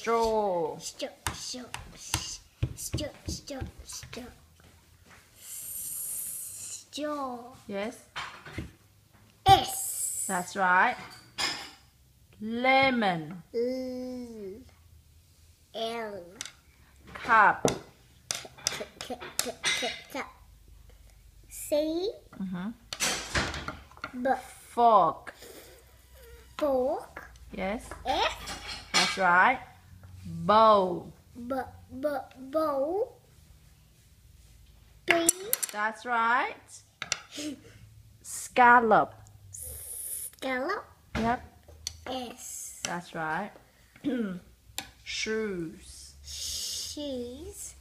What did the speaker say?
Straw. Straw. Yes, S. that's right. Lemon. L. Cup. C. B. Fork. Fork. Yes, F. that's right. Bowl. Bowl. B. That's right. Scallop. Scallop. Yep, S. that's right. Shoes. Shoes.